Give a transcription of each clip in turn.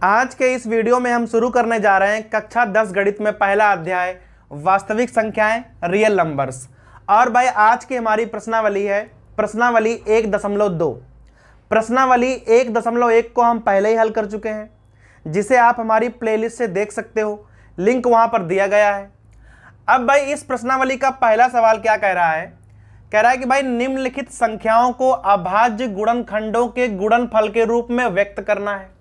आज के इस वीडियो में हम शुरू करने जा रहे हैं कक्षा 10 गणित में पहला अध्याय वास्तविक संख्याएं रियल नंबर्स। और भाई आज की हमारी प्रश्नावली है प्रश्नावली 1.2। प्रश्नावली 1.1 को हम पहले ही हल कर चुके हैं, जिसे आप हमारी प्लेलिस्ट से देख सकते हो, लिंक वहां पर दिया गया है। अब भाई इस प्रश्नावली का पहला सवाल क्या कह रहा है? कह रहा है कि भाई निम्नलिखित संख्याओं को अभाज्य गुणनखंडों के गुणनफल के रूप में व्यक्त करना है।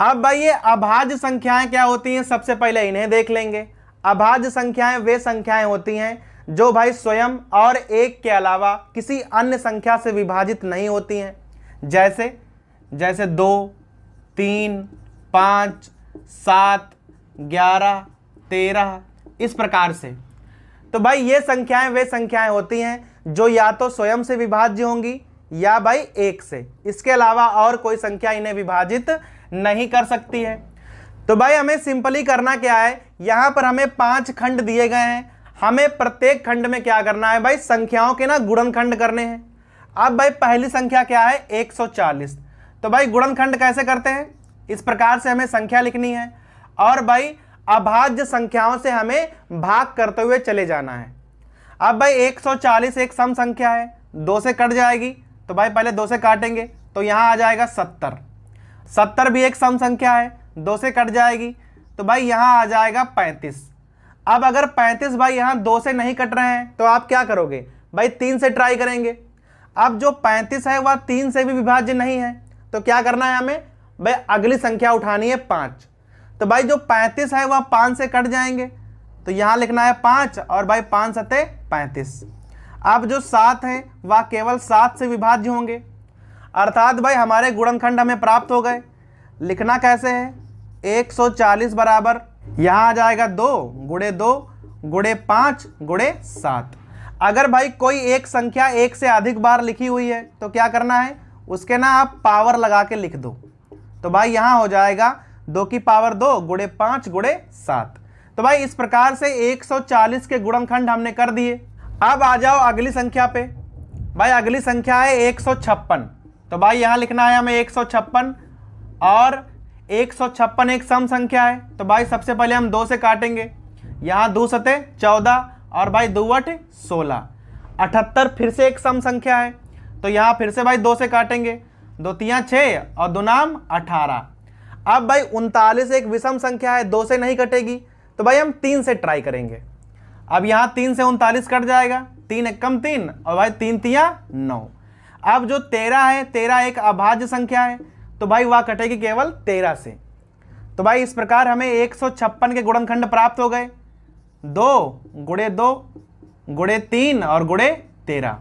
अब भाई ये अभाज्य संख्याएं क्या होती हैं, सबसे पहले इन्हें देख लेंगे। अभाज्य संख्याएं वे संख्याएं होती हैं जो भाई स्वयं और एक के अलावा किसी अन्य संख्या से विभाजित नहीं होती हैं, जैसे 2, 3, 5, 7, 11, 13 इस प्रकार से। तो भाई ये संख्याएं वे संख्याएं होती हैं जो या तो स्वयं से विभाज्य होंगी या भाई एक से, इसके अलावा और कोई संख्या इन्हें विभाजित नहीं कर सकती है। तो भाई हमें सिंपली करना क्या है, यहां पर हमें 5 खंड दिए गए हैं, हमें प्रत्येक खंड में क्या करना है भाई, संख्याओं के ना गुणनखंड करने हैं। अब भाई पहली संख्या क्या है, 140। तो भाई गुणनखंड कैसे करते हैं, इस प्रकार से हमें संख्या लिखनी है और भाई अभाज्य संख्याओं से हमें भाग करते हुए चले जाना है। अब भाई 140 एक सम संख्या है, 2 से कट जाएगी, तो भाई पहले 2 से काटेंगे तो यहां आ जाएगा 70। 70 भी एक सम संख्या है, 2 से कट जाएगी तो भाई यहां आ जाएगा 35। अब अगर 35 भाई यहां 2 से नहीं कट रहे हैं तो आप क्या करोगे भाई, 3 से ट्राई करेंगे। अब जो 35 है वह 3 से भी विभाज्य नहीं है, तो क्या करना है हमें भाई, अगली संख्या उठानी है 5। तो भाई जो 35 है वह 5 से कट जाएंगे, तो यहां लिखना है 5 और भाई 5 सते 35। अब जो 7 है वह केवल 7 से विभाज्य होंगे, अर्थात भाई हमारे गुणनखंड हमें प्राप्त हो गए। लिखना कैसे है, 140 बराबर यहां आ जाएगा 2 गुणे 2 गुणे 5 गुणे 7। अगर भाई कोई एक संख्या एक से अधिक बार लिखी हुई है तो क्या करना है, उसके ना आप पावर लगा के लिख दो। तो भाई यहां हो जाएगा 2 की पावर 2 गुणे 5 गुणे 7। तो भाई इस प्रकार से 140 के गुणनखंड हमने कर दिए। अब आ जाओ अगली संख्या पे। भाई अगली संख्या है 156। तो भाई यहां लिखना है हमें 156 और 156 एक सम संख्या है, तो भाई सबसे पहले हम 2 से काटेंगे, यहां 2 सते 14 और भाई 2 8 16। 78 फिर से एक सम संख्या है, तो यहां फिर से भाई 2 से काटेंगे, 2 3 6 और 2 9 18। अब भाई 39 एक विषम संख्या है, 2 से नहीं कटेगी, तो भाई हम 3 से ट्राई करेंगे। अब यहां 3 से 39 कट जाएगा, 3 एक कम 3 और भाई 3 3 9। अब जो 13 है, 13 एक अभाज्य संख्या है, तो भाई वह कटेगी केवल 13 से। तो भाई इस प्रकार हमें 156 के गुणनखंड प्राप्त हो गए, 2 गुणे 2 गुणे 3 और गुणे 13।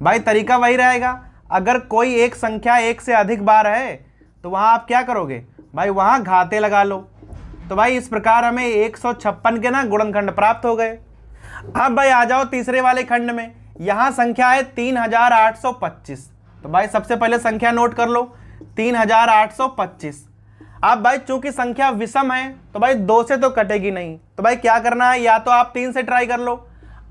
भाई तरीका वही रहेगा, अगर कोई एक संख्या एक से अधिक बार है तो वहां आप क्या करोगे भाई, वहां घाते लगा लो। तो भाई इस प्रकार हमें 156 के ना गुणनखंड प्राप्त हो गए। अब भाई आ जाओ तीसरे वाले खंड में, यहां संख्या है 3825। तो भाई सबसे पहले संख्या नोट कर लो, 3825। अब भाई चूंकि संख्या विषम है तो भाई 2 से तो कटेगी नहीं, तो भाई क्या करना है, या तो आप 3 से ट्राई कर लो,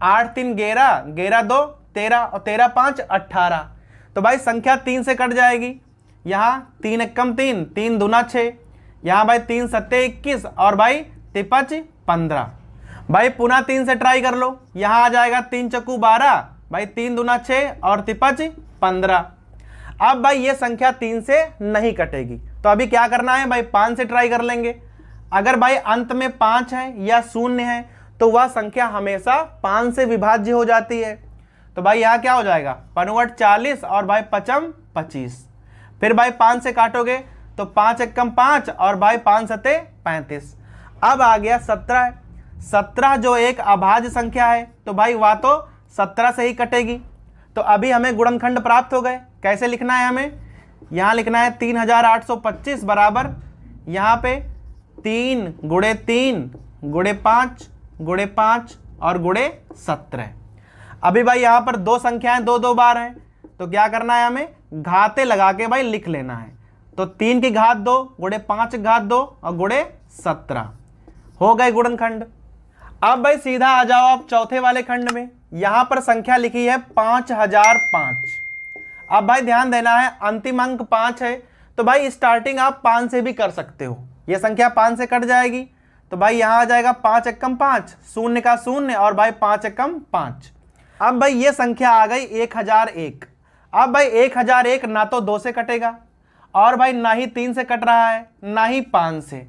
8 3 11, 11 2 13 और 13 5 18। तो भाई संख्या 3 से कट जाएगी, यहाँ 3 एक कम 3, 3 दूना 6, यहाँ भाई 3 सत्ते 21 और भाई 3 15। भाई पुनः 3 से ट्राई कर लो, यहाँ आ जाएगा 3 चक्कू 12, भाई 3 दूना 6 और 3 15। अब भाई ये संख्या 3 से नहीं कटेगी, तो अभी क्या करना है भाई, 5 से ट्राई कर लेंगे। अगर भाई अंत में 5 है या 0 है तो वह संख्या हमेशा 5 से विभाज्य हो जाती है। तो भाई यहाँ क्या हो जाएगा, 5 40 और भाई 5 25। फिर भाई 5 से काटोगे तो 5 एक कम 5 और भाई 5 सते 35। अब आ गया 17। 17 जो एक अभाज्य संख्या है, तो भाई वह तो 17 से ही कटेगी। तो अभी हमें गुणनखंड प्राप्त हो गए। कैसे लिखना है हमें, यहाँ लिखना है 3825 बराबर यहाँ पे 3 गुणे 3 गुणे 5 गुणे 5 और गुणे 17। अभी भाई यहाँ पर 2 संख्याएं 2 2 बार हैं, तो क्या करना है, हमें घाते लगा के भाई लिख लेना है। तो 3 की घात 2 गुणे 5 की घात 2 और गुणे 17 हो गए गुणनखंड। अब भाई सीधा आ जाओ आप चौथे वाले खंड में, यहां पर संख्या लिखी है 5005। अब भाई ध्यान देना है, अंतिम अंक 5 है, तो भाई स्टार्टिंग आप 5 से भी कर सकते हो, ये संख्या 5 से कट जाएगी, तो भाई यहाँ आ जाएगा 5 एकम 5, शून्य का शून्य और भाई 5 एकम 5। अब भाई ये संख्या आ गई 1001। अब भाई 1001 ना तो 2 से कटेगा और भाई ना ही 3 से कट रहा है, ना ही 5 से,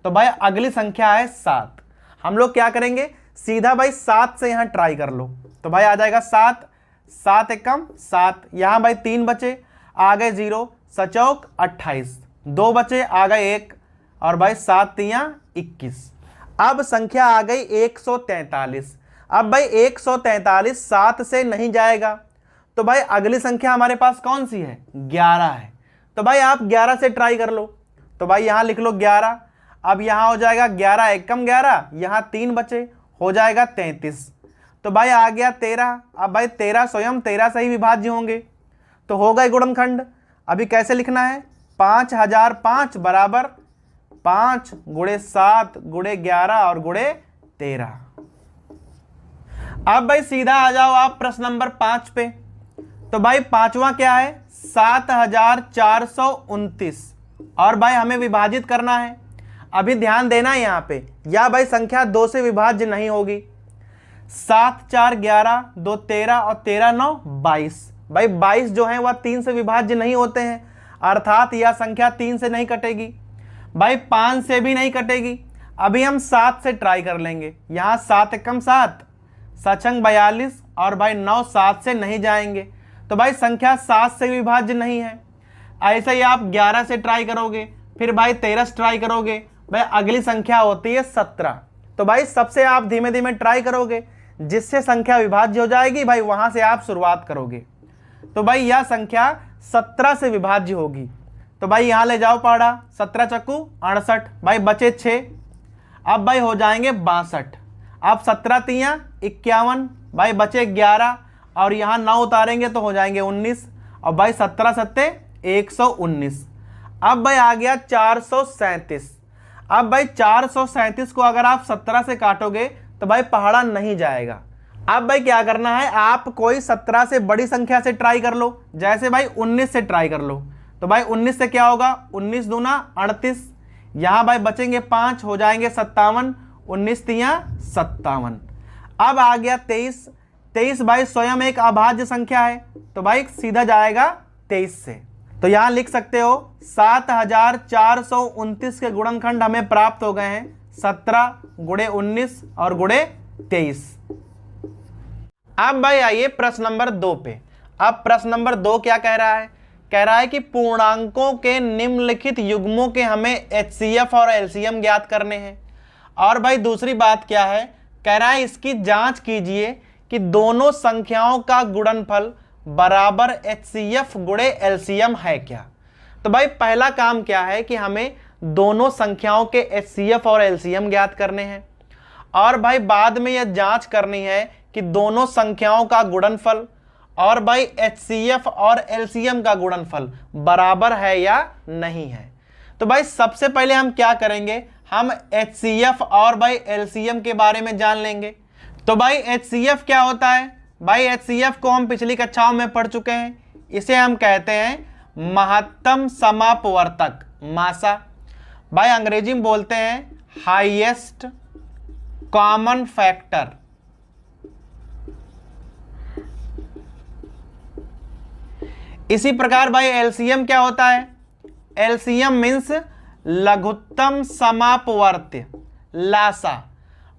तो भाई अगली संख्या है 7। हम लोग क्या करेंगे, सीधा भाई 7 से यहाँ ट्राई कर लो, तो भाई आ जाएगा 7, 7 एकम 7, यहाँ भाई 3 बचे, आ गए 0, सचौक 28, 2 बचे, आ गए 1 और भाई 7 तियां 21। अब संख्या आ गई 143। अब भाई 143 7 से नहीं जाएगा, तो भाई अगली संख्या हमारे पास कौन सी है, 11 है, तो भाई आप 11 से ट्राई कर लो, तो भाई यहाँ लिख लो 11। अब यहाँ हो जाएगा 11 एकम 11, यहाँ 3 बचे, हो जाएगा 33, तो भाई आ गया 13। अब भाई 13 स्वयं 13 से ही विभाज्य होंगे, तो हो गए गुणनखंड। अभी कैसे लिखना है, 5005 बराबर 5 गुणे 7 गुणे 11 और गुणे 13। अब भाई सीधा आ जाओ आप प्रश्न नंबर 5 पे, तो भाई पांचवा क्या है, 7429 और भाई हमें विभाजित करना है। अभी ध्यान देना है यहाँ पे, या भाई संख्या 2 से विभाज्य नहीं होगी। 7 4 11, 2 13 और 13 9 22। भाई 22 जो है वह 3 से विभाज्य नहीं होते हैं, अर्थात यह संख्या 3 से नहीं कटेगी, भाई 5 से भी नहीं कटेगी। अभी हम 7 से ट्राई कर लेंगे, यहाँ 7 एकम 7, सचंग 42 और भाई 9 7 से नहीं जाएंगे, तो भाई संख्या 7 से विभाज्य नहीं है। ऐसे ही आप 11 से ट्राई करोगे, फिर भाई 13 से ट्राई करोगे, भाई अगली संख्या होती है 17। तो भाई सबसे आप धीमे धीमे ट्राई करोगे, जिससे संख्या विभाज्य हो जाएगी भाई वहां से आप शुरुआत करोगे, तो भाई यह संख्या 17 से विभाज्य होगी। तो भाई यहां ले जाओ पहाड़ा, 17 चक्कू 68, भाई बचे 6, अब भाई हो जाएंगे 62। अब 17 तियां 51, भाई बचे 11 और यहाँ 9 उतारेंगे तो हो जाएंगे 19 और भाई 17 सत्ते 119। अब भाई आ गया 437। अब भाई 437 को अगर आप 17 से काटोगे तो भाई पहाड़ा नहीं जाएगा। अब भाई क्या करना है, आप कोई 17 से बड़ी संख्या से ट्राई कर लो, जैसे भाई 19 से ट्राई कर लो, तो भाई 19 से क्या होगा, 19 दूना 38, यहाँ भाई बचेंगे 5, हो जाएंगे 57, 19 तियां 57। अब आ गया 23। 23 भाई स्वयं एक अभाज्य संख्या है, तो भाई सीधा जाएगा 23 से। तो यहां लिख सकते हो 7429 के गुणनखंड हमें प्राप्त हो गए हैं, 17 गुणे 19 और गुणे 23। अब भाई आइए प्रश्न नंबर 2 पे। अब प्रश्न नंबर 2 क्या कह रहा है, कह रहा है कि पूर्णांकों के निम्नलिखित युग्मों के हमें HCF और LCM ज्ञात करने हैं। और भाई दूसरी बात क्या है, कह रहा है इसकी जांच कीजिए कि दोनों संख्याओं का गुणनफल बराबर HCF गुणे LCM है क्या। तो भाई पहला काम क्या है कि हमें दोनों संख्याओं के HCF और LCM ज्ञात करने हैं, और भाई बाद में यह जांच करनी है कि दोनों संख्याओं का गुणनफल और भाई HCF और LCM का गुणनफल बराबर है या नहीं है। तो भाई सबसे पहले हम क्या करेंगे, हम HCF और भाई LCM के बारे में जान लेंगे। तो भाई HCF क्या होता है, भाई HCF को हम पिछली कक्षाओं में पढ़ चुके हैं, इसे हम कहते हैं महत्तम समापवर्तक, मासा। भाई अंग्रेजी में बोलते हैं हाईएस्ट कॉमन फैक्टर। इसी प्रकार भाई LCM क्या होता है, LCM मीन्स लघुत्तम समापवर्त्य, लासा।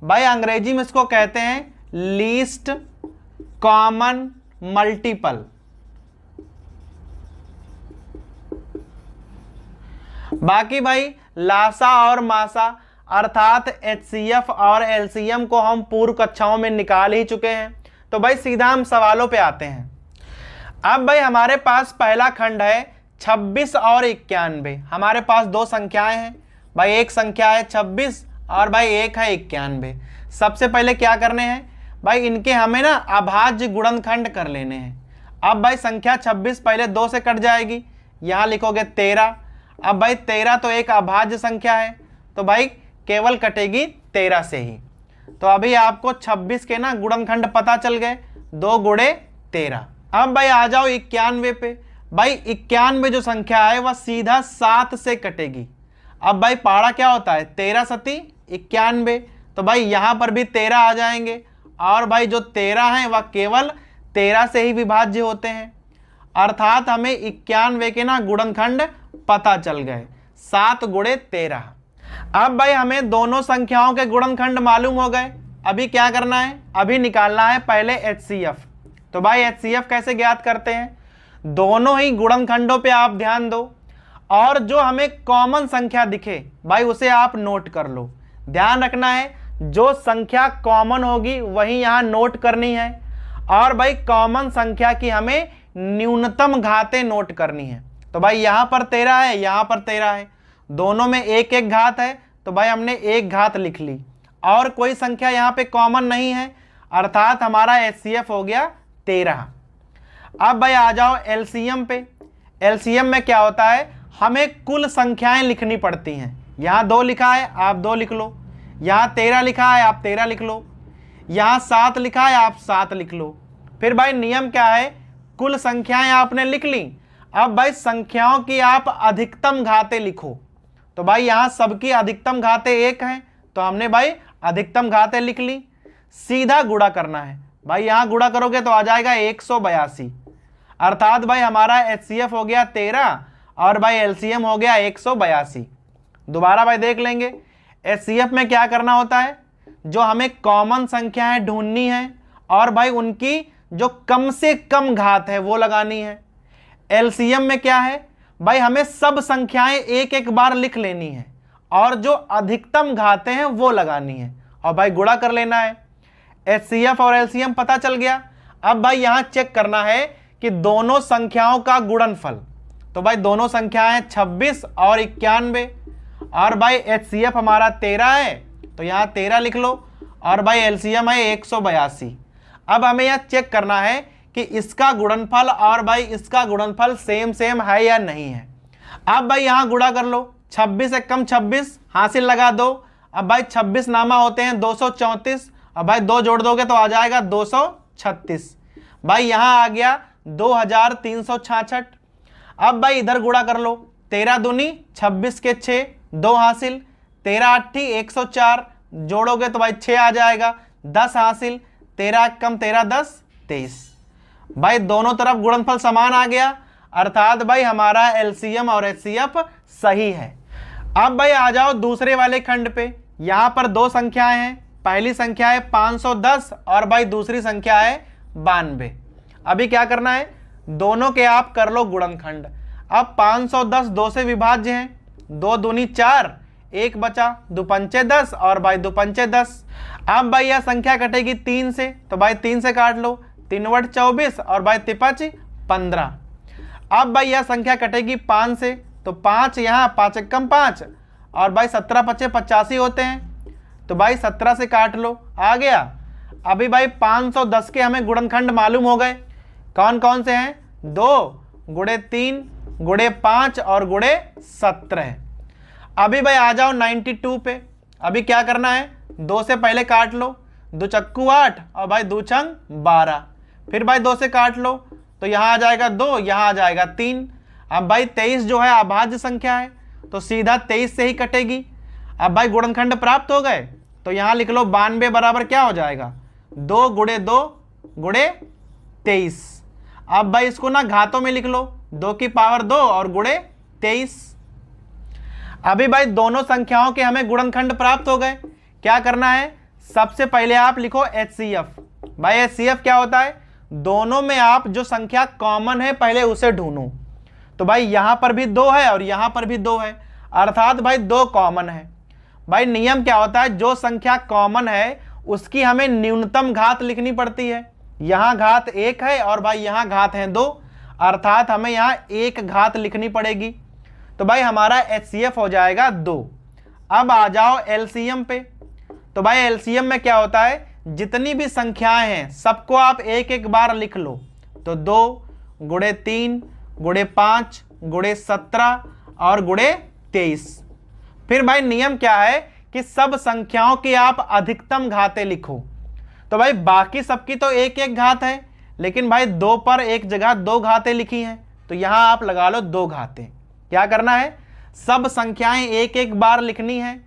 भाई अंग्रेजी में इसको कहते हैं लीस्ट कॉमन मल्टीपल। बाकी भाई लासा और मासा अर्थात HCF और LCM को हम पूर्व कक्षाओं में निकाल ही चुके हैं। तो भाई सीधा हम सवालों पे आते हैं। अब भाई हमारे पास पहला खंड है 26 और 91। हमारे पास दो संख्याएं हैं भाई, एक संख्या है 26 और भाई एक है 91। सबसे पहले क्या करने हैं भाई, इनके हमें ना अभाज्य गुणनखंड कर लेने हैं। अब भाई संख्या 26 पहले 2 से कट जाएगी, यहाँ लिखोगे 13। अब भाई 13 तो एक अभाज्य संख्या है, तो भाई केवल कटेगी 13 से ही। तो अभी आपको 26 के ना गुणनखंड पता चल गए, 2 गुणे 13। अब भाई आ जाओ 91 पे। भाई 91 जो संख्या है वह सीधा 7 से कटेगी, अब भाई पाड़ा क्या होता है, 13 सती 91, तो भाई यहाँ पर भी 13 आ जाएंगे, और भाई जो 13 हैं वह केवल 13 से ही विभाज्य होते हैं, अर्थात हमें 91 के ना गुणनखंड पता चल गए, 7 गुणे 13। अब भाई हमें दोनों संख्याओं के गुणनखंड मालूम हो गए, अभी क्या करना है, अभी निकालना है पहले HCF। तो भाई HCF कैसे ज्ञात करते हैं, दोनों ही गुणनखंडों पे आप ध्यान दो, और जो हमें कॉमन संख्या दिखे भाई उसे आप नोट कर लो। ध्यान रखना है जो संख्या कॉमन होगी वही यहाँ नोट करनी है, और भाई कॉमन संख्या की हमें न्यूनतम घातें नोट करनी है। तो भाई यहाँ पर 13 है, यहाँ पर 13 है, दोनों में एक एक घात है, तो भाई हमने एक घात लिख ली, और कोई संख्या यहाँ पे कॉमन नहीं है, अर्थात हमारा HCF हो गया 13। अब भाई आ जाओ LCM पे। LCM में क्या होता है, हमें कुल संख्याएं लिखनी पड़ती हैं। यहाँ 2 लिखा है, आप 2 लिख लो, यहाँ 13 लिखा है, आप 13 लिख लो, यहाँ 7 लिखा है, आप 7 लिख लो। फिर भाई नियम क्या है, कुल संख्याएं आपने लिख ली, अब भाई संख्याओं की आप अधिकतम घातें लिखो। तो भाई यहाँ सबकी अधिकतम घातें 1 हैं, तो हमने भाई अधिकतम घातें लिख ली, सीधा गुणा करना है। भाई यहाँ गुणा करोगे तो आ जाएगा 182, अर्थात भाई हमारा HCF हो गया 13 और भाई LCM हो गया 182। दोबारा भाई देख लेंगे, HCF में क्या करना होता है, जो हमें कॉमन संख्याएं ढूंढनी है और भाई उनकी जो कम से कम घात है वो लगानी है। LCM में क्या है भाई, हमें सब संख्याएं एक एक बार लिख लेनी है और जो अधिकतम घातें हैं वो लगानी है, और भाई गुणा कर लेना है। HCF और LCM पता चल गया। अब भाई यहां चेक करना है कि दोनों संख्याओं का गुणनफल, तो भाई दोनों संख्याएं 26 और 91, और भाई HCF हमारा 13 है, तो यहाँ 13 लिख लो, और भाई LCM है 182। अब हमें यह चेक करना है कि इसका गुणनफल और भाई इसका गुणनफल सेम है या नहीं है। अब भाई यहाँ गुणा कर लो, 26 एक कम 26 हासिल लगा दो। अब भाई 26 नामा होते हैं 234, अब भाई 2 जोड़ दोगे तो आ जाएगा 236। भाई यहाँ आ गया 2366। अब भाई इधर गुणा कर लो, 13 दूनी 26 के 6, 2 हासिल, 13 8 104, जोड़ोगे तो भाई 6 आ जाएगा, 10 हासिल, 13 कम 13 10 23। भाई दोनों तरफ गुणनफल समान आ गया, अर्थात भाई हमारा LCM और HCF सही है। अब भाई आ जाओ दूसरे वाले खंड पे। यहां पर 2 संख्याएं हैं, पहली संख्या है 510 और भाई दूसरी संख्या है 92। अभी क्या करना है, दोनों के आप कर लो गुणनखंड। अब 510 2 से विभाज्य हैं, 2 दूनी 4, 1 बचा, 2 पंचे 10 और भाई 2 पंचे 10। अब भाई यह संख्या कटेगी 3 से, तो भाई 3 से काट लो, 3 वट 24 और भाई तिपच 15। अब भाई यह संख्या कटेगी 5 से, तो 5 यहाँ 5 एक कम 5 और भाई 17 पचे 85 होते हैं, तो भाई 17 से काट लो, आ गया। अभी भाई 510 के हमें गुणनखंड मालूम हो गए, कौन कौन से हैं, 2 गुणे 3 गुणे 5 और गुणे 17। अभी भाई आ जाओ 92 पे। अभी क्या करना है, 2 से पहले काट लो, 2 चक्कू 8 और भाई 2 छंग 12। फिर भाई 2 से काट लो, तो यहाँ आ जाएगा 2, यहाँ आ जाएगा 3। अब भाई 23 जो है अभाज्य संख्या है, तो सीधा 23 से ही कटेगी। अब भाई गुणनखंड प्राप्त हो गए, तो यहाँ लिख लो 92 बराबर क्या हो जाएगा, 2 गुणे 2 गुणे 23। अब भाई इसको ना घातों में लिख लो, 2 की पावर 2 और गुणे 23। अभी भाई दोनों संख्याओं के हमें गुणनखंड प्राप्त हो गए। क्या करना है, सबसे पहले आप लिखो HCF। भाई HCF क्या होता है, दोनों में आप जो संख्या कॉमन है पहले उसे ढूंढो। तो भाई यहां पर भी 2 है और यहां पर भी 2 है, अर्थात भाई 2 कॉमन है। भाई नियम क्या होता है, जो संख्या कॉमन है उसकी हमें न्यूनतम घात लिखनी पड़ती है। यहां घात 1 है और भाई यहां घात है 2, अर्थात हमें यहां 1 घात लिखनी पड़ेगी। तो भाई हमारा HCF हो जाएगा 2। अब आ जाओ LCM पे। तो भाई LCM में क्या होता है, जितनी भी संख्याएं हैं सबको आप एक एक बार लिख लो। तो 2 गुणे 3 गुणे 5 गुणे 17 और गुणे 23। फिर भाई नियम क्या है कि सब संख्याओं की आप अधिकतम घातें लिखो। तो भाई बाकी सबकी तो एक एक घात है, लेकिन भाई 2 पर एक जगह 2 घातें लिखी हैं, तो यहां आप लगा लो 2 घातें। क्या करना है, सब संख्याएं एक एक बार लिखनी है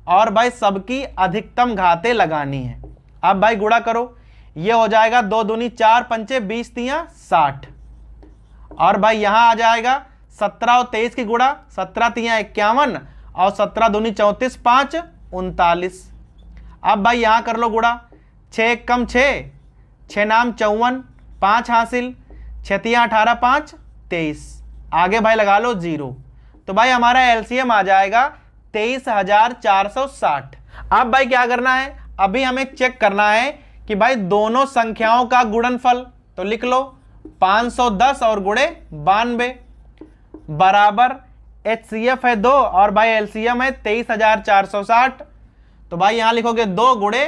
और भाई सबकी अधिकतम घातें लगानी है। अब भाई गुणा करो, ये हो जाएगा 2 दूनी 4 पंचे 20 तियां 60, और भाई यहां आ जाएगा 17 और 23 की गुणा, 17 तियां 51 और 17 दूनी 34 5 39। अब भाई यहां कर लो गुणा, 6 कम 6, 6 नाम 54, 5 हासिल, 6 तियां 18 5 23, आगे भाई लगा लो 0। तो भाई हमारा एलसीएम आ जाएगा 23,460। अब भाई क्या करना है, अभी हमें चेक करना है कि भाई दोनों संख्याओं का गुणनफल, तो लिख लो 510 और गुणे 92 बराबर एचसीएफ है 2 और भाई एलसीएम है 23,460। तो भाई यहां लिखोगे 2 गुणे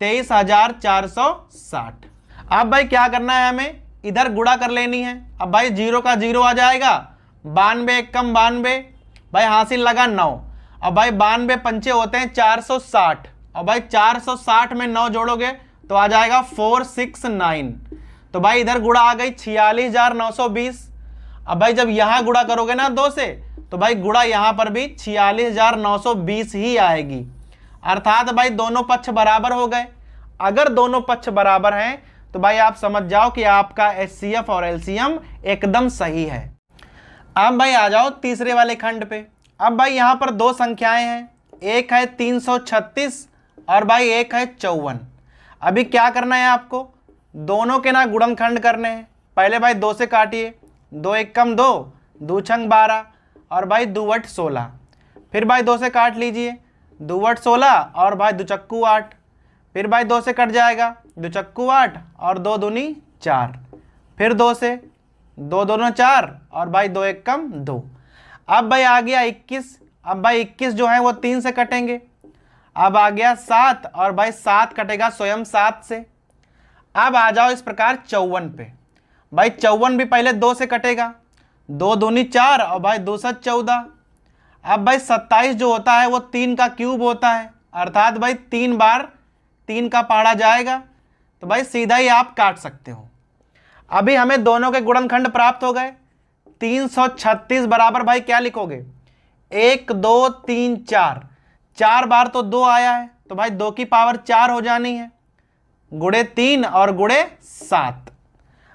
23,460। अब भाई क्या करना है, हमें इधर गुणा कर लेनी है। अब भाई 0 का 0 आ जाएगा, 92 कम 92, भाई हासिल लगा 9। अब भाई 92 पंचे होते हैं 460, और भाई 460 में 9 जोड़ोगे तो आ जाएगा 469। तो भाई इधर गुणा आ गई 46,920। अब भाई जब यहां गुणा करोगे ना 2 से, तो भाई गुणा यहां पर भी 46,920 ही आएगी, अर्थात भाई दोनों पक्ष बराबर हो गए। अगर दोनों पक्ष बराबर हैं तो भाई आप समझ जाओ कि आपका एचसीएफ और एलसीएम एकदम सही है। अब भाई आ जाओ तीसरे वाले खंड पे। अब भाई यहां पर 2 संख्याएं हैं, एक है 336 और भाई एक है 54। अभी क्या करना है आपको, दोनों के ना गुणनखंड करने हैं। पहले भाई 2 से काटिए, 2 एकम 2, 2 छंग 12 और भाई 2 वट 16। फिर भाई 2 से काट लीजिए, 2 वट 16 और भाई 2 चक्कू 8। फिर भाई 2 से कट जाएगा, 2 चक्कू 8 और 2 दूनी 4। फिर 2 से, 2 दोनों 4 और भाई 2 एकम 2। अब भाई आ गया 21। अब भाई 21 जो है वो 3 से कटेंगे। अब आ गया 7 और भाई 7 कटेगा स्वयं 7 से। अब आ जाओ इस प्रकार 54 पे। भाई 54 भी पहले 2 से कटेगा, 2 दूनी 4 और भाई 2 7 14। अब भाई 27 जो होता है वो 3 का क्यूब होता है, अर्थात भाई 3 बार 3 का पहाड़ा जाएगा। तो भाई सीधा ही आप काट सकते हो। अभी हमें दोनों के गुणनखंड प्राप्त हो गए। 336 बराबर भाई क्या लिखोगे, 1 2 3 4, 4 बार तो 2 आया है, तो भाई 2 की पावर 4 हो जानी है, गुणे 3 और गुणे 7।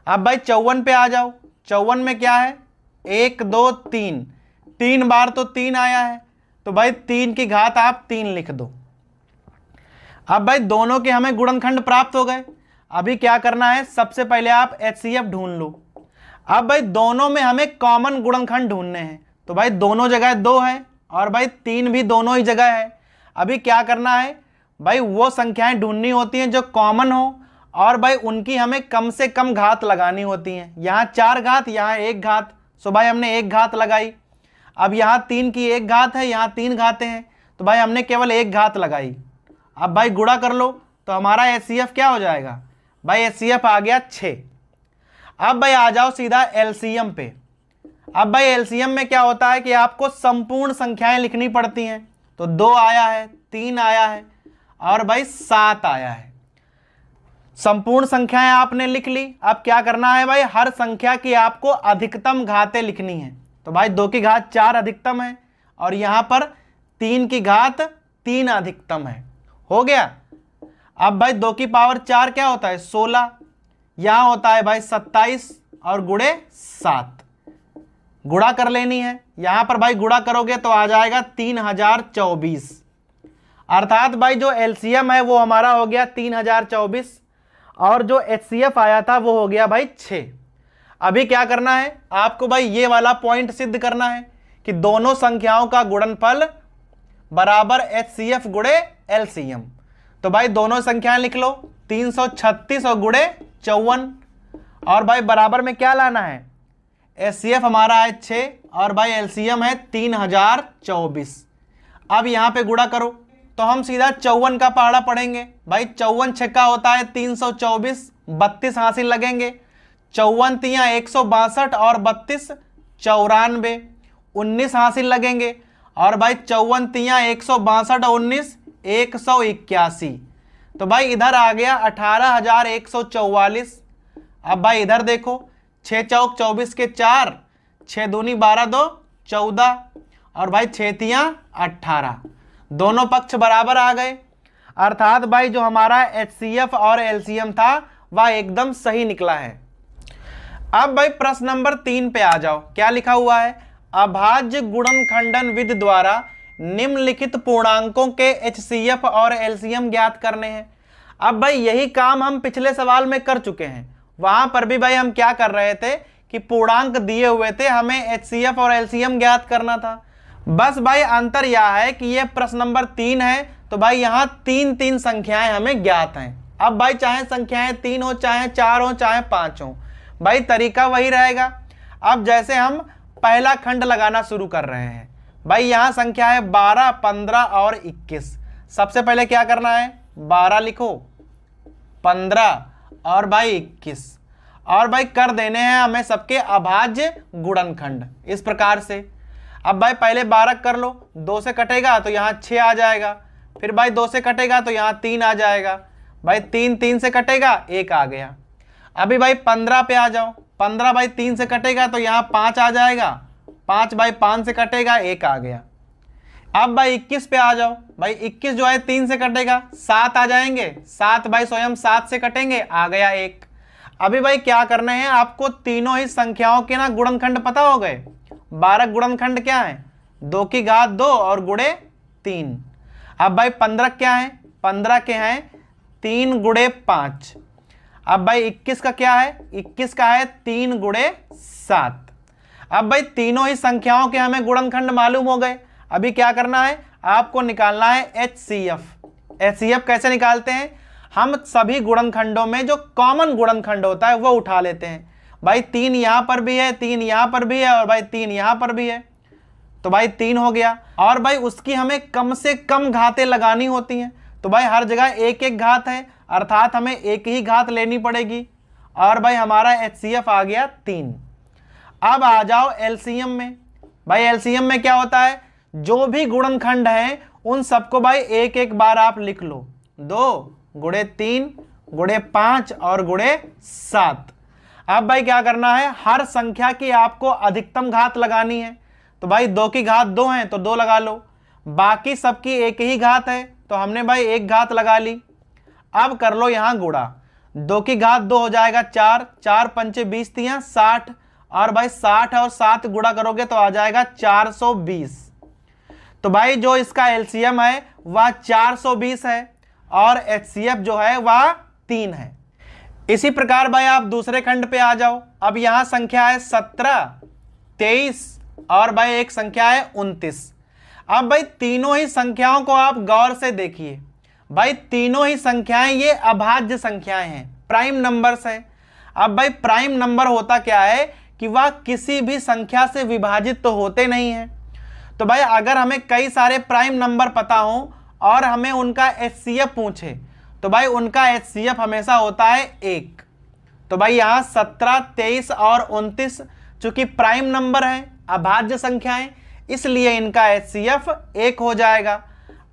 अब भाई 54 पे आ जाओ। 54 में क्या है, 1 2 3, 3 बार तो 3 आया है, तो भाई 3 की घात आप 3 लिख दो। अब भाई दोनों के हमें गुणनखंड प्राप्त हो गए। अभी क्या करना है, सबसे पहले आप एचसीएफ ढूंढ लो। अब भाई दोनों में हमें कॉमन गुणनखंड ढूंढने हैं, तो भाई दोनों जगह 2 है और भाई 3 भी दोनों ही जगह है। अभी क्या करना है भाई, वो संख्याएं ढूंढनी होती हैं जो कॉमन हो और भाई उनकी हमें कम से कम घात लगानी होती हैं। यहाँ 4 घात, यहाँ 1 घात, सो भाई हमने 1 घात लगाई। अब यहाँ 3 की 1 घात है, यहाँ 3 घातें हैं, तो भाई हमने केवल 1 घात लगाई। अब भाई गुणा कर लो तो हमारा एचसीएफ क्या हो जाएगा, भाई एचसीएफ आ गया 6। अब भाई आ जाओ सीधा एलसीएम पे। अब भाई एलसीएम में क्या होता है कि आपको संपूर्ण संख्याएं लिखनी पड़ती हैं। तो 2 आया है, 3 आया है और भाई 7 आया है। संपूर्ण संख्याएं आपने लिख ली। अब क्या करना है भाई, हर संख्या की आपको अधिकतम घातें लिखनी है। तो भाई 2 की घात 4 अधिकतम है और यहां पर 3 की घात 3 अधिकतम है, हो गया। अब भाई 2 की पावर 4 क्या होता है, 16, यहां होता है भाई 27 और गुणे 7। गुणा कर लेनी है, यहां पर भाई गुणा करोगे तो आ जाएगा 3024, अर्थात भाई जो एलसीएम है वो हमारा हो गया 3024 और जो एचसीएफ आया था वो हो गया भाई 6। अभी क्या करना है आपको भाई, ये वाला पॉइंट सिद्ध करना है कि दोनों संख्याओं का गुणनफल बराबर एचसीएफ गुणे एलसीएम। तो भाई दोनों संख्याएं लिख लो, 336 और गुणे 54, और भाई बराबर में क्या लाना है, एचसीएफ हमारा है 6 और भाई एलसीएम है 3024। अब यहां पे गुणा करो तो हम सीधा 54 का पहाड़ा पढ़ेंगे। भाई 54 छक्का होता है 324, 32 हासिल लगेंगे, 54 तियां 162 और 32 94, 19 हासिल लगेंगे, और भाई 54 तियां 162 और 19 181। तो भाई इधर आ गया 18,144। अब भाई इधर देखो, 6 चौक 24 के 4, 6 दूनी 12 2 14, और भाई 6 तियां 18, दोनों पक्ष बराबर आ गए। अर्थात भाई जो हमारा HCF और LCM था वह एकदम सही निकला है। अब भाई प्रश्न नंबर 3 पे आ जाओ। क्या लिखा हुआ है? अभाज्य गुणनखंडन विधि द्वारा निम्नलिखित पूर्णांकों के HCF और LCM ज्ञात करने हैं। अब भाई यही काम हम पिछले सवाल में कर चुके हैं। वहां पर भी भाई हम क्या कर रहे थे कि पूर्णांक दिए हुए थे, हमें HCF और LCM ज्ञात करना था। बस भाई अंतर यह है कि ये प्रश्न नंबर 3 है, तो भाई यहाँ 3 संख्याएं हमें ज्ञात हैं। अब भाई चाहे संख्याएं 3 हो, चाहे 4 हो, चाहे 5 हो, भाई तरीका वही रहेगा। अब जैसे हम पहला खंड लगाना शुरू कर रहे हैं, भाई यहाँ संख्या है 12, 15 और 21। सबसे पहले क्या करना है? 12 लिखो, 15 और भाई 21, और भाई कर देने हैं हमें सबके अभाज्य गुणनखंड इस प्रकार से। अब भाई पहले 12 कर लो, 2 से कटेगा तो यहाँ 6 आ जाएगा, फिर भाई 2 से कटेगा तो यहाँ 3 आ जाएगा, भाई 3 से कटेगा 1 आ गया। अभी भाई 15 पे आ जाओ, 15 भाई 3 से कटेगा तो यहाँ 5 आ जाएगा, 5 भाई 5 से कटेगा 1 आ गया। अब भाई 21 पे आ जाओ, भाई 21 जो है 3 से कटेगा 7 आ जाएंगे, 7 भाई स्वयं 7 से कटेंगे, आ गया 1। अभी भाई क्या करना है आपको? तीनों ही संख्याओं के ना गुणनखंड पता हो गए। 12 गुणनखंड क्या है? 2 की घात 2 और गुणे 3। अब भाई 15 क्या है? 15 के हैं 3 गुणे 5। अब भाई 21 का क्या है? 21 का है 3 गुणे 7। अब भाई तीनों ही संख्याओं के हमें गुणनखंड मालूम हो गए। अभी क्या करना है? आपको निकालना है HCF। HCF कैसे निकालते हैं? हम सभी गुणनखंडों में जो कॉमन गुणनखंड होता है वो उठा लेते हैं। भाई 3 यहां पर भी है, 3 यहां पर भी है और भाई 3 यहां पर भी है, तो भाई 3 हो गया। और भाई उसकी हमें कम से कम घातें लगानी होती हैं, तो भाई हर जगह एक एक घात है, अर्थात हमें एक ही घात लेनी पड़ेगी। और भाई हमारा HCF आ गया 3। अब आ जाओ LCM में। भाई LCM में क्या होता है? जो भी गुणनखंड हैं उन सबको भाई एक एक बार आप लिख लो, 2 गुणे 3 गुणे 5 और गुणे 7। अब भाई क्या करना है? हर संख्या की आपको अधिकतम घात लगानी है, तो भाई 2 की घात 2 है तो 2 लगा लो, बाकी सबकी एक ही घात है तो हमने भाई एक घात लगा ली। अब कर लो यहां गुणा, 2 की घात 2 हो जाएगा 4, 4 पंचे 20 तियां 60, और भाई 60 और 7 गुणा करोगे तो आ जाएगा 420। तो भाई जो इसका LCM है वह 420 है और HCF जो है वह 3 है। इसी प्रकार भाई आप दूसरे खंड पे आ जाओ। अब यहां संख्या है 17, 23 और भाई एक संख्या है 29। अब भाई तीनों ही संख्याओं को आप गौर से देखिए। भाई तीनों ही संख्याएं ये अभाज्य संख्याएं हैं, प्राइम नंबर्स है। अब भाई प्राइम नंबर होता क्या है कि वह किसी भी संख्या से विभाजित तो होते नहीं हैं। तो भाई अगर हमें कई सारे प्राइम नंबर पता हो और हमें उनका HCF पूछे तो भाई उनका HCF हमेशा होता है 1। तो भाई यहाँ 17, 23 और 29 चूंकि प्राइम नंबर है, अभाज्य संख्याएं, इसलिए इनका HCF 1 हो जाएगा।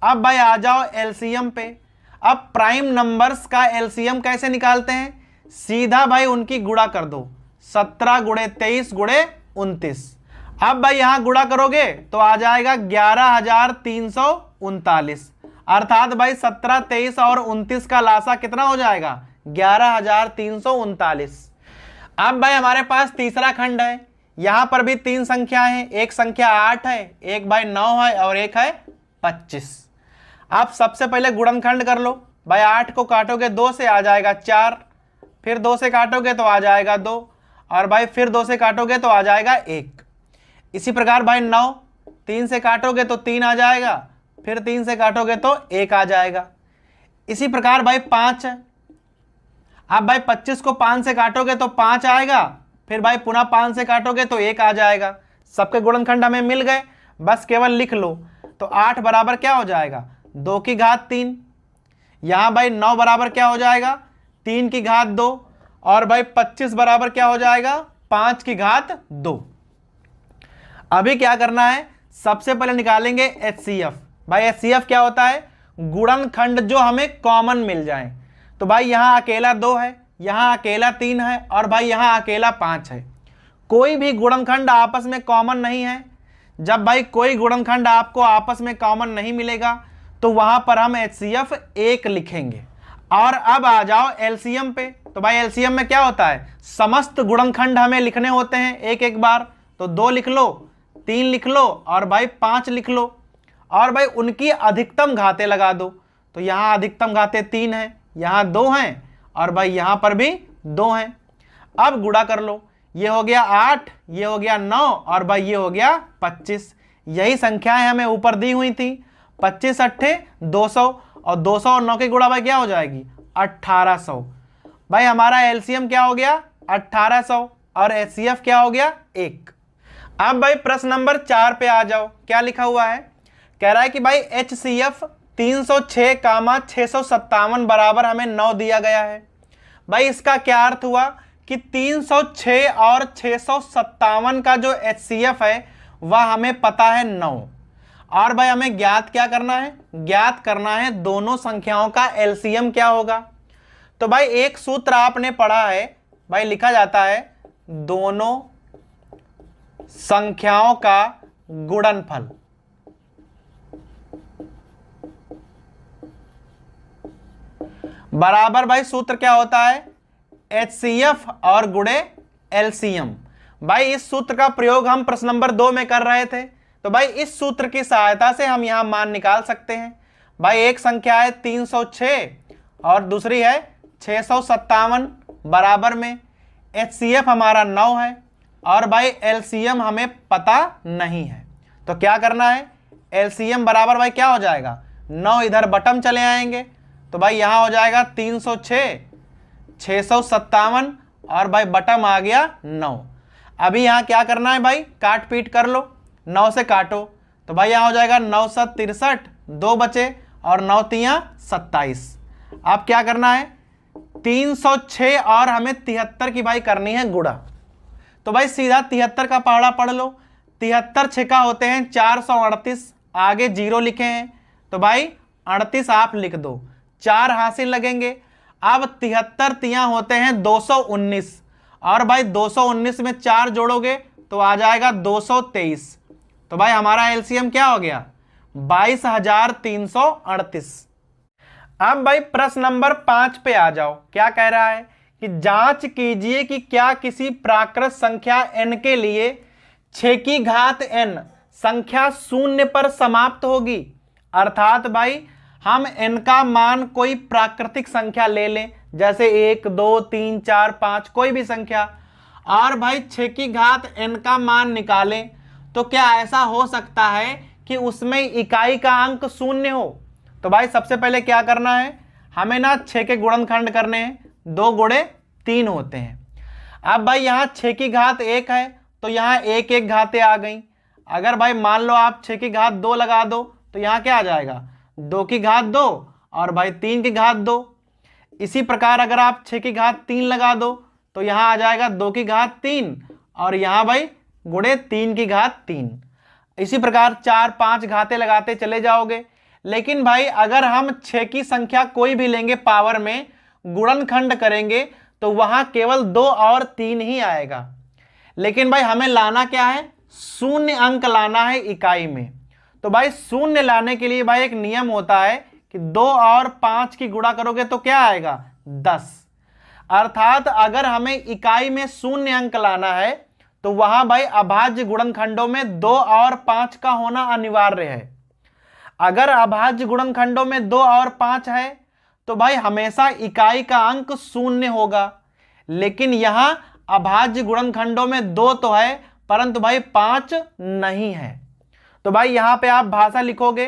अब भाई आ जाओ LCM पे। अब प्राइम नंबर्स का LCM कैसे निकालते हैं? सीधा भाई उनकी गुणा कर दो, 17 गुणे 23 गुणे 29। अब भाई यहां गुणा करोगे तो आ जाएगा 11,339, अर्थात भाई 17, 23 और 29 का लासा कितना हो जाएगा? 11,339। अब भाई हमारे पास तीसरा खंड है, यहां पर भी 3 संख्याएं हैं, एक संख्या 8 है, एक भाई 9 है और एक है 25। आप सबसे पहले गुणनखंड कर लो। भाई 8 को काटोगे 2 से आ जाएगा 4, फिर 2 से काटोगे तो आ जाएगा 2, और भाई फिर 2 से काटोगे तो आ जाएगा 1। इसी प्रकार भाई 9, 3 से काटोगे तो 3 आ जाएगा, फिर 3 से काटोगे तो 1 आ जाएगा। इसी प्रकार भाई 5 है। अब भाई 25 को 5 से काटोगे तो 5 आएगा, फिर भाई पुनः 5 से काटोगे तो 1 आ जाएगा। सबके गुणनखंड हमें मिल गए, बस केवल लिख लो। तो 8 बराबर क्या हो जाएगा? 2 की घात 3। यहां भाई 9 बराबर क्या हो जाएगा? 3 की घात 2, और भाई 25 बराबर क्या हो जाएगा? 5 की घात 2। अभी क्या करना है? सबसे पहले निकालेंगे HCF। भाई HCF क्या होता है? गुणनखंड जो हमें कॉमन मिल जाए। तो भाई यहां अकेला 2 है, यहां अकेला 3 है और भाई यहां अकेला 5 है। कोई भी गुणनखंड आपस में कॉमन नहीं है। जब भाई कोई गुणनखंड आपको आपस में कॉमन नहीं मिलेगा तो वहां पर हम HCF 1 लिखेंगे। और अब आ जाओ एलसीएम पे। तो भाई एलसीएम में क्या होता है, समस्त गुणनखंड हमें लिखने होते हैं एक एक बार। तो 2 लिख लो, 3 लिख लो और भाई 5 लिख लो, और भाई उनकी अधिकतम घातें लगा दो। तो यहां अधिकतम घातें 3 है, यहां 2 हैं और भाई यहां पर भी 2 हैं। अब गुणा कर लो, ये हो गया 8, ये हो गया 9 और भाई ये हो गया 25। यही संख्याएं हमें ऊपर दी हुई थी। 25 अट्ठे 200 और 200 और 9 की गुणा भाई क्या हो जाएगी 1800। भाई हमारा एलसीएम क्या हो गया 1800 और एचसीएफ क्या हो गया 1। अब भाई प्रश्न नंबर 4 पे आ जाओ। क्या लिखा हुआ है, कह रहा है कि भाई HCF 306 657 बराबर हमें 9 दिया गया है। भाई इसका क्या अर्थ हुआ कि 306 और 657 का जो HCF है वह हमें पता है 9। और भाई हमें ज्ञात क्या करना है, ज्ञात करना है दोनों संख्याओं का एलसीएम क्या होगा। तो भाई एक सूत्र आपने पढ़ा है, भाई लिखा जाता है दोनों संख्याओं का गुणनफल। बराबर भाई सूत्र क्या होता है HCF और गुणे LCM। भाई इस सूत्र का प्रयोग हम प्रश्न नंबर 2 में कर रहे थे। तो भाई इस सूत्र की सहायता से हम यहां मान निकाल सकते हैं। भाई एक संख्या है 306 और दूसरी है 657, बराबर में HCF हमारा 9 है और भाई LCM हमें पता नहीं है। तो क्या करना है, LCM बराबर भाई क्या हो जाएगा 9, इधर बटम चले आएंगे। तो भाई यहां हो जाएगा 306 657 और भाई बटम आ गया 9। अभी यहां क्या करना है भाई, काट पीट कर लो, 9 से काटो। तो भाई यहां हो जाएगा 9 7 63, 2 बचे और 9 3 27। अब क्या करना है 306 और हमें 73 की भाई करनी है गुणा। तो भाई सीधा 73 का पहाड़ा पढ़ लो। 73 छेका होते हैं 438, आगे 0 लिखे हैं तो भाई 38 आप लिख दो, 4 हासिल लगेंगे। अब 73 तियां होते हैं 219 और भाई 219 में 4 जोड़ोगे तो आ जाएगा 223। तो भाई हमारा एलसीएम क्या हो गया 22,338। अब भाई प्रश्न नंबर 5 पे आ जाओ। क्या कह रहा है कि जांच कीजिए कि क्या किसी प्राकृत संख्या n के लिए 6 की घात n संख्या 0 पर समाप्त होगी। अर्थात भाई हम n का मान कोई प्राकृतिक संख्या ले लें, जैसे 1 2 3 4 5 कोई भी संख्या, और भाई 6 की घात n का मान निकालें। तो क्या ऐसा हो सकता है कि उसमें इकाई का अंक 0 हो। तो भाई सबसे पहले क्या करना है, हमें ना 6 के गुणनखंड करने हैं, 2 गुणे 3 होते हैं। अब भाई यहाँ 6 की घात 1 है तो यहाँ 1 1 घातें आ गई। अगर भाई मान लो आप 6 की घात 2 लगा दो तो यहाँ क्या आ जाएगा 2 की घात 2 और भाई 3 की घात 2। इसी प्रकार अगर आप 6 की घात 3 लगा दो तो यहाँ आ जाएगा 2 की घात 3 और यहाँ भाई गुणे 3 की घात 3। इसी प्रकार 4 5 घातें लगाते चले जाओगे। लेकिन भाई अगर हम 6 की संख्या कोई भी लेंगे पावर में, गुणनखंड करेंगे तो वहां केवल 2 और 3 ही आएगा। लेकिन भाई हमें लाना क्या है, 0 अंक लाना है इकाई में। तो भाई 0 लाने के लिए भाई एक नियम होता है कि 2 और 5 की गुणा करोगे तो क्या आएगा 10। अर्थात अगर हमें इकाई में 0 अंक लाना है तो वहां भाई अभाज्य गुणनखंडों में 2 और 5 का होना अनिवार्य है। अगर अभाज्य गुणनखंडों में 2 और 5 है तो भाई हमेशा इकाई का अंक 0 होगा। लेकिन यहां अभाज्य गुणनखंडों में 2 तो है परंतु भाई 5 नहीं है। तो भाई यहां पे आप भाषा लिखोगे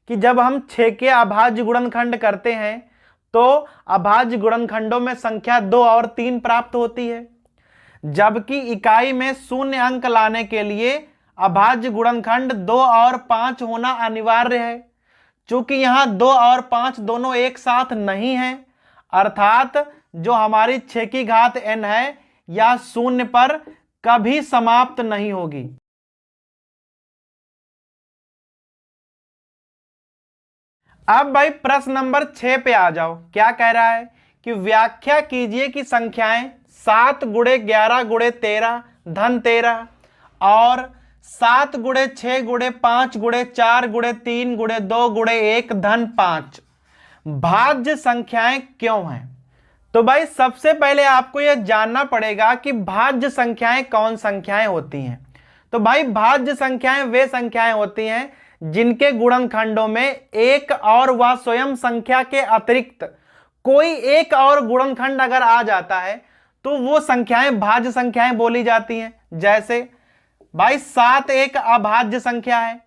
कि जब हम 6 के अभाज्य गुणनखंड करते हैं तो अभाज्य गुणनखंडों में संख्या 2 और 3 प्राप्त होती है, जबकि इकाई में 0 अंक लाने के लिए अभाज्य गुणनखंड 2 और 5 होना अनिवार्य है। चूंकि यहां 2 और 5 दोनों एक साथ नहीं है, अर्थात जो हमारी 6 की घात n है या 0 पर कभी समाप्त नहीं होगी। अब भाई प्रश्न नंबर 6 पे आ जाओ। क्या कह रहा है कि व्याख्या कीजिए कि संख्याएं 7 गुणे 11 गुणे 13 धन 13 और 7 गुणे 6 गुणे 5 गुणे 4 गुणे 3 गुणे 2 गुणे 1 धन 5 भाज्य संख्याएं क्यों हैं? तो भाई सबसे पहले आपको यह जानना पड़ेगा कि भाज्य संख्याएं कौन संख्याएं होती हैं। तो भाई भाज्य संख्याएं वे संख्याएं होती हैं जिनके गुणनखंडों में एक और व स्वयं संख्या के अतिरिक्त कोई एक और गुणनखंड अगर आ जाता है तो वो संख्याएं भाज्य संख्याएं बोली जाती हैं। जैसे भाई 7 एक अभाज्य संख्या है,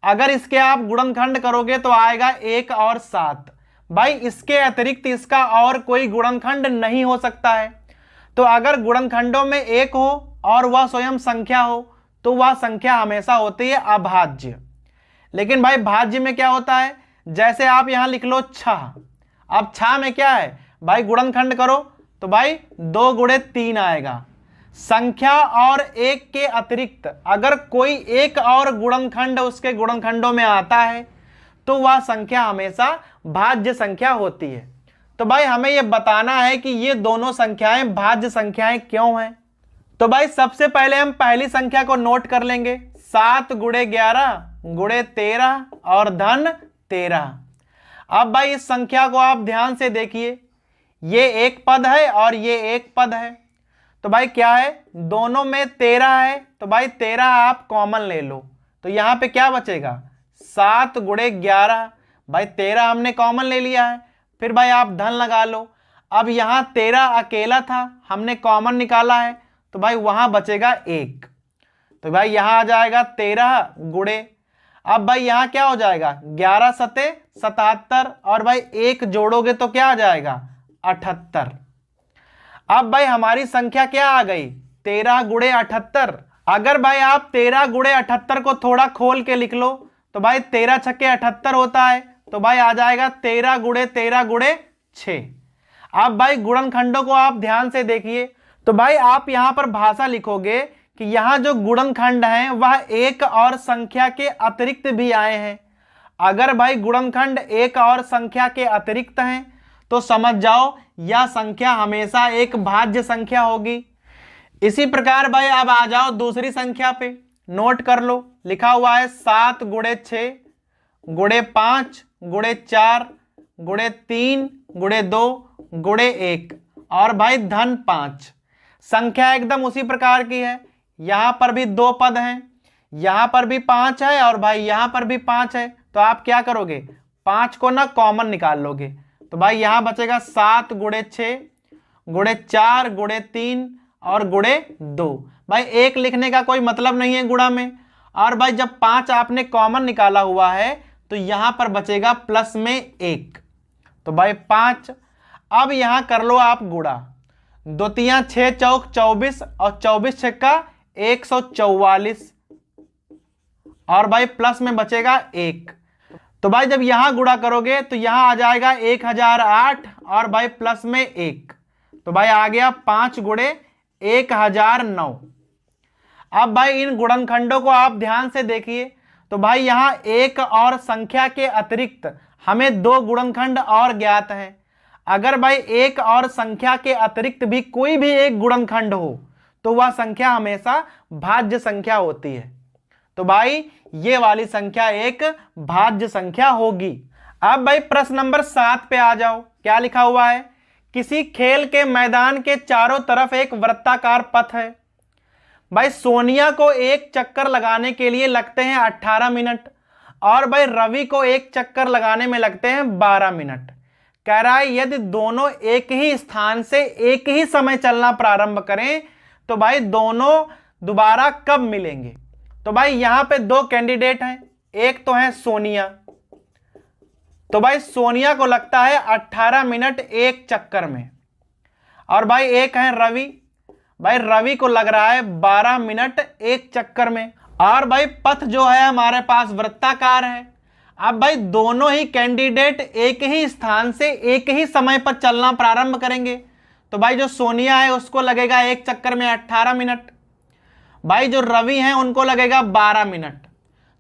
अगर इसके आप गुणनखंड करोगे तो आएगा 1 और 7। भाई इसके अतिरिक्त इसका और कोई गुणनखंड नहीं हो सकता है। तो अगर गुणनखंडों में एक हो और वह स्वयं संख्या हो तो वह संख्या हमेशा होती है अभाज्य। लेकिन भाई भाज्य में क्या होता है, जैसे आप यहां लिख लो 6। अब 6 में क्या है भाई, गुणनखंड करो तो भाई 2 गुणे 3 आएगा। संख्या और एक के अतिरिक्त अगर कोई एक और गुणनखंड उसके गुणनखंडों में आता है तो वह संख्या हमेशा भाज्य संख्या होती है। तो भाई हमें यह बताना है कि ये दोनों संख्याएं भाज्य संख्याएं क्यों हैं। तो भाई सबसे पहले हम पहली संख्या को नोट कर लेंगे, 7 गुणे 11 गुणे 13 और धन 13। अब भाई इस संख्या को आप ध्यान से देखिए, ये एक पद है और ये एक पद है। तो भाई क्या है, दोनों में 13 है, तो भाई 13 आप कॉमन ले लो तो यहां पे क्या बचेगा 7 गुणे 11। भाई 13 हमने कॉमन ले लिया है, फिर भाई आप धन लगा लो। अब यहां 13 अकेला था, हमने कॉमन निकाला है तो भाई वहां बचेगा 1। तो भाई यहां आ जाएगा 13 गुणे, अब भाई यहां क्या हो जाएगा 11 सते 77 और भाई 1 जोड़ोगे तो क्या आ जाएगा 78। अब भाई हमारी संख्या क्या आ गई 13 गुणे 78। अगर भाई आप 13 गुणे 78 को थोड़ा खोल के लिख लो तो भाई 13 छक्के 78 होता है, तो भाई आ जाएगा 13 गुणे 13 गुणे 6। अब भाई गुणनखंडों को आप ध्यान से देखिए, तो भाई आप यहां पर भाषा लिखोगे कि यहां जो गुणनखंड हैं वह एक और संख्या के अतिरिक्त भी आए हैं। अगर भाई गुणनखंड एक और संख्या के अतिरिक्त हैं तो समझ जाओ यह संख्या हमेशा एक भाज्य संख्या होगी। इसी प्रकार भाई अब आ जाओ दूसरी संख्या पे, नोट कर लो, लिखा हुआ है 7 गुणे 6 गुणे 5 गुणे 4 गुणे 3 गुणे 2 गुणे 1 और भाई धन 5। संख्या एकदम उसी प्रकार की है, यहां पर भी 2 पद हैं, यहां पर भी 5 है और भाई यहां पर भी 5 है। तो आप क्या करोगे 5 को ना कॉमन निकाल लोगे, तो भाई यहां बचेगा 7 गुणे 6 गुणे 4 गुणे 3 और गुणे 2। भाई 1 लिखने का कोई मतलब नहीं है गुणा में, और भाई जब 5 आपने कॉमन निकाला हुआ है तो यहां पर बचेगा प्लस में 1, तो भाई 5। अब यहां कर लो आप गुणा, 2 तियां 6 चौक 24 और 24 छक्का 144 और भाई प्लस में बचेगा 1। तो भाई जब यहां गुणा करोगे तो यहां आ जाएगा 1008 और भाई प्लस में 1, तो भाई आ गया 5 गुणे 1009। अब भाई इन गुणनखंडों को आप ध्यान से देखिए, तो भाई यहां एक और संख्या के अतिरिक्त हमें 2 गुणनखंड और ज्ञात हैं। अगर भाई एक और संख्या के अतिरिक्त भी कोई भी एक गुणनखंड हो तो वह संख्या हमेशा भाज्य संख्या होती है। तो भाई ये वाली संख्या एक भाज्य संख्या होगी। अब भाई प्रश्न नंबर 7 पे आ जाओ, क्या लिखा हुआ है, किसी खेल के मैदान के चारों तरफ एक वृत्ताकार पथ है। भाई सोनिया को एक चक्कर लगाने के लिए लगते हैं 18 मिनट और भाई रवि को एक चक्कर लगाने में लगते हैं 12 मिनट। कह रहा है यदि दोनों एक ही स्थान से एक ही समय चलना प्रारंभ करें तो भाई दोनों दोबारा कब मिलेंगे। तो भाई यहां पे 2 कैंडिडेट हैं, एक तो है सोनिया, तो भाई सोनिया को लगता है 18 मिनट एक चक्कर में, और भाई एक है रवि, भाई रवि को लग रहा है 12 मिनट एक चक्कर में। और भाई पथ जो है हमारे पास वृत्ताकार है। अब भाई दोनों ही कैंडिडेट एक ही स्थान से एक ही समय पर चलना प्रारंभ करेंगे, तो भाई जो सोनिया है उसको लगेगा एक चक्कर में 18 मिनट, भाई जो रवि हैं उनको लगेगा 12 मिनट।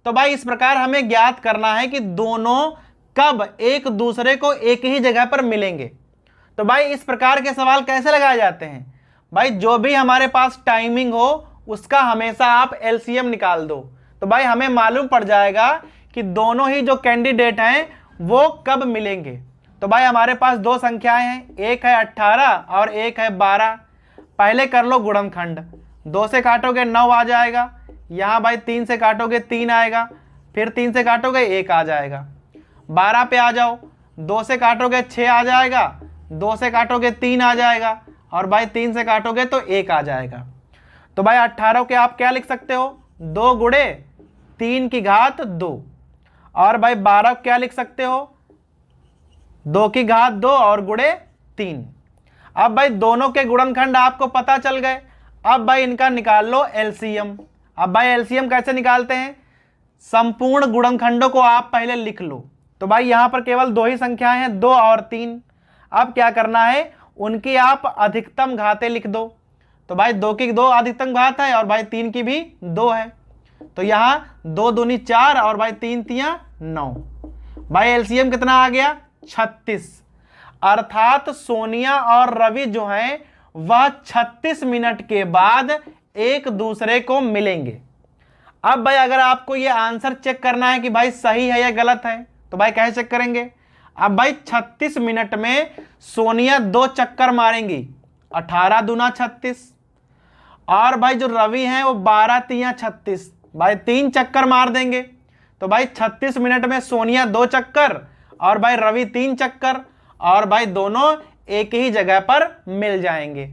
तो भाई इस प्रकार हमें ज्ञात करना है कि दोनों कब एक दूसरे को एक ही जगह पर मिलेंगे। तो भाई इस प्रकार के सवाल कैसे लगाए जाते हैं, भाई जो भी हमारे पास टाइमिंग हो उसका हमेशा आप एलसीएम निकाल दो। तो भाई हमें मालूम पड़ जाएगा कि दोनों ही जो कैंडिडेट हैं वो कब मिलेंगे। तो भाई हमारे पास दो संख्याएं हैं, एक है 18 और एक है 12। पहले कर लो गुणनखंड, 2 से काटोगे 9 आ जाएगा, यहाँ भाई 3 से काटोगे 3 आएगा, फिर 3 से काटोगे 1 आ जाएगा। 12 पे आ जाओ, 2 से काटोगे 6 आ जाएगा, 2 से काटोगे 3 आ जाएगा, और भाई 3 से काटोगे तो 1 आ जाएगा। तो भाई 18 के आप क्या लिख सकते हो, 2 गुणे 3 की घात 2। और भाई 12 क्या लिख सकते हो, 2 की घात 2 और गुणे 3। अब भाई दोनों के गुणनखंड आपको पता चल गए। अब भाई इनका निकाल लो एलसीएम। अब भाई एलसीएम कैसे निकालते हैं, संपूर्ण गुणनखंडों को आप पहले लिख लो। तो भाई यहां पर केवल 2 ही संख्याएं हैं, 2 और 3। अब क्या करना है, उनकी आप अधिकतम घातें लिख दो। तो भाई 2 की 2 अधिकतम घात है और भाई 3 की भी 2 है। तो यहां 2 दूनी 4 और भाई 3 तियां 9। भाई एलसीएम कितना आ गया, 36। अर्थात सोनिया और रवि जो हैं वह 36 मिनट के बाद एक दूसरे को मिलेंगे। अब भाई अगर आपको ये आंसर चेक करना है कि भाई सही है या गलत है, तो भाई कैसे चेक करेंगे। अब भाई 36 मिनट में सोनिया 2 चक्कर मारेंगी, 18 दूना 36, और भाई जो रवि हैं वो 12 तियां 36, भाई 3 चक्कर मार देंगे। तो भाई 36 मिनट में सोनिया 2 चक्कर और भाई रवि 3 चक्कर, और भाई दोनों एक ही जगह पर मिल जाएंगे।